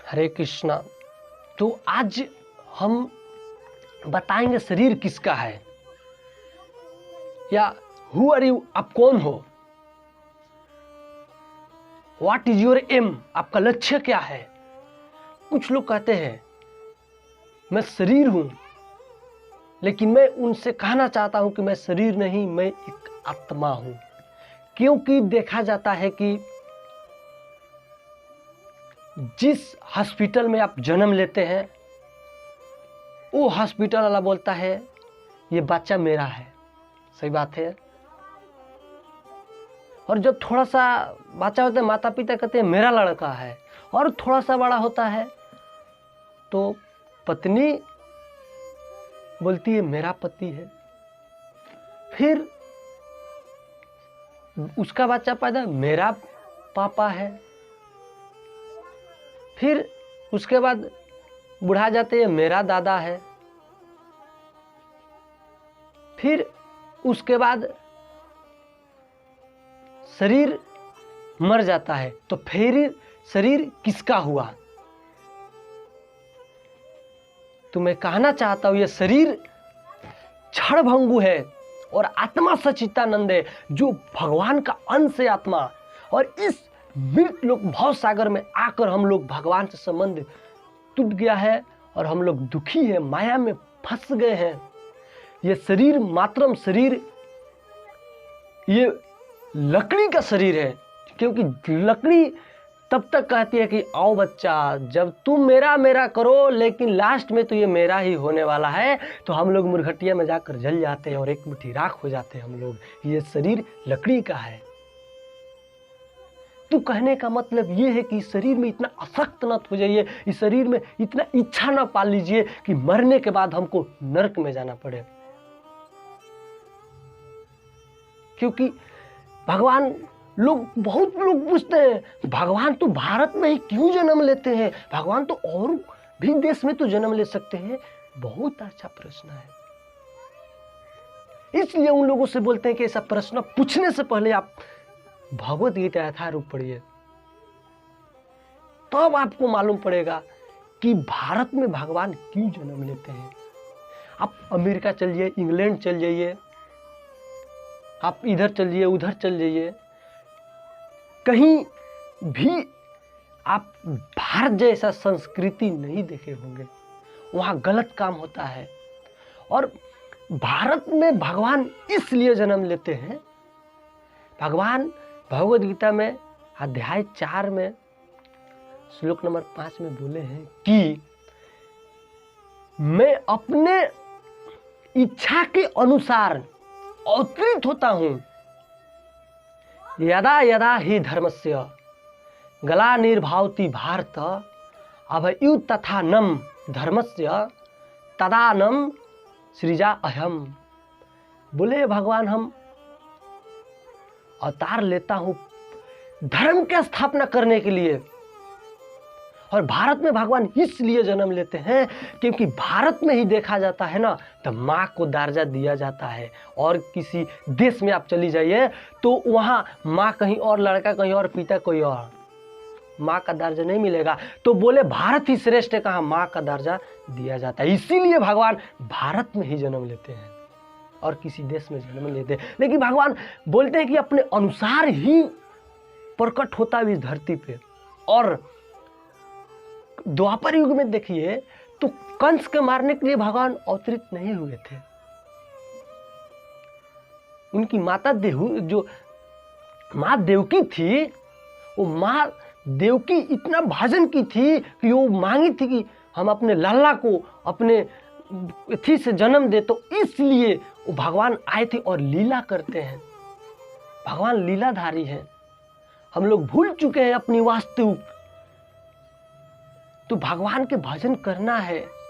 हरे कृष्णा। तो आज हम बताएंगे शरीर किसका है, या हु आर यू, आप कौन हो, व्हाट इज योर एम, आपका लक्ष्य क्या है। कुछ लोग कहते हैं मैं शरीर हूं, लेकिन मैं उनसे कहना चाहता हूं कि मैं शरीर नहीं, मैं एक आत्मा हूं। क्योंकि देखा जाता है कि जिस हॉस्पिटल में आप जन्म लेते हैं वो हॉस्पिटल वाला बोलता है ये बच्चा मेरा है, सही बात है। और जब थोड़ा सा बच्चा होता है माता पिता कहते हैं मेरा लड़का है, और थोड़ा सा बड़ा होता है तो पत्नी बोलती है मेरा पति है। फिर उसका बच्चा पैदा मेरा पापा है। फिर उसके बाद बुढ़ा जाते हैं मेरा दादा है। फिर उसके बाद शरीर मर जाता है, तो फिर शरीर किसका हुआ। तो मैं कहना चाहता हूं ये शरीर क्षणभंगु है और आत्मा सच्चिदानंद है, जो भगवान का अंश है आत्मा। और इस मृत लोक भव सागर में आकर हम लोग भगवान से संबंध टूट गया है और हम लोग दुखी हैं, माया में फंस गए हैं। ये शरीर मात्रम शरीर, ये लकड़ी का शरीर है। क्योंकि लकड़ी तब तक कहती है कि आओ बच्चा, जब तुम मेरा मेरा करो, लेकिन लास्ट में तो ये मेरा ही होने वाला है। तो हम लोग मुरघटिया में जाकर जल जाते हैं और एक मुट्ठी राख हो जाते हैं हम लोग। ये शरीर लकड़ी का है। तो कहने का मतलब ये है कि शरीर में इतना आसक्त न हो जाइए, इस शरीर में इतना इच्छा न पाल लीजिए कि मरने के बाद हमको नरक में जाना पड़े। क्योंकि भगवान बहुत लोग पूछते हैं भगवान तो भारत में ही क्यों जन्म लेते हैं, भगवान तो और भी देश में तो जन्म ले सकते हैं। बहुत अच्छा प्रश्न है। इसलिए उन लोगों से बोलते हैं कि ऐसा प्रश्न पूछने से पहले आप भगवत गीता यथारूप पढ़िए, तब आपको मालूम पड़ेगा कि भारत में भगवान क्यों जन्म लेते हैं। आप अमेरिका चल जाइए, इंग्लैंड चल जाइए, आप इधर चल जाइए, उधर चल जाइए, कहीं भी आप भारत जैसा संस्कृति नहीं देखे होंगे। वहाँ गलत काम होता है। और भारत में भगवान इसलिए जन्म लेते हैं, भगवान भगवद गीता में अध्याय 4 में श्लोक नंबर 5 में बोले हैं कि मैं अपने इच्छा के अनुसार अवतरित होता हूं। यदा यदा ही धर्मस्य ग्लानिर्भवति भारत अभयु तथा नम धर्मस्य तदानम सृजा अहम। बोले भगवान हम अवतार लेता हूं धर्म की स्थापना करने के लिए। और भारत में भगवान इसलिए जन्म लेते हैं क्योंकि भारत में ही देखा जाता है ना, तो माँ को दर्जा दिया जाता है। और किसी देश में आप चली जाइए तो वहाँ माँ कहीं और, लड़का कहीं और, पिता कोई और, माँ का दर्जा नहीं मिलेगा। तो बोले भारत ही श्रेष्ठ है, कहाँ माँ का दर्जा दिया जाता है। इसीलिए भगवान भारत में ही जन्म लेते हैं और किसी देश में जन्म लेते हैं। लेकिन भगवान बोलते हैं कि अपने अनुसार ही प्रकट होता है इस धरती पे। और द्वापर युग में देखिए तो कंस के मारने के लिए भगवान अवतरित नहीं हुए थे। उनकी माता जो माँ देवकी थी, वो माँ देवकी इतना भजन की थी कि वो मांगी थी कि हम अपने लाला को अपने थी से जन्म दे। तो इसलिए वो भगवान आए थे और लीला करते हैं। भगवान लीलाधारी हैं। हम लोग भूल चुके हैं अपनी वास्तविक। तो भगवान के भजन करना है।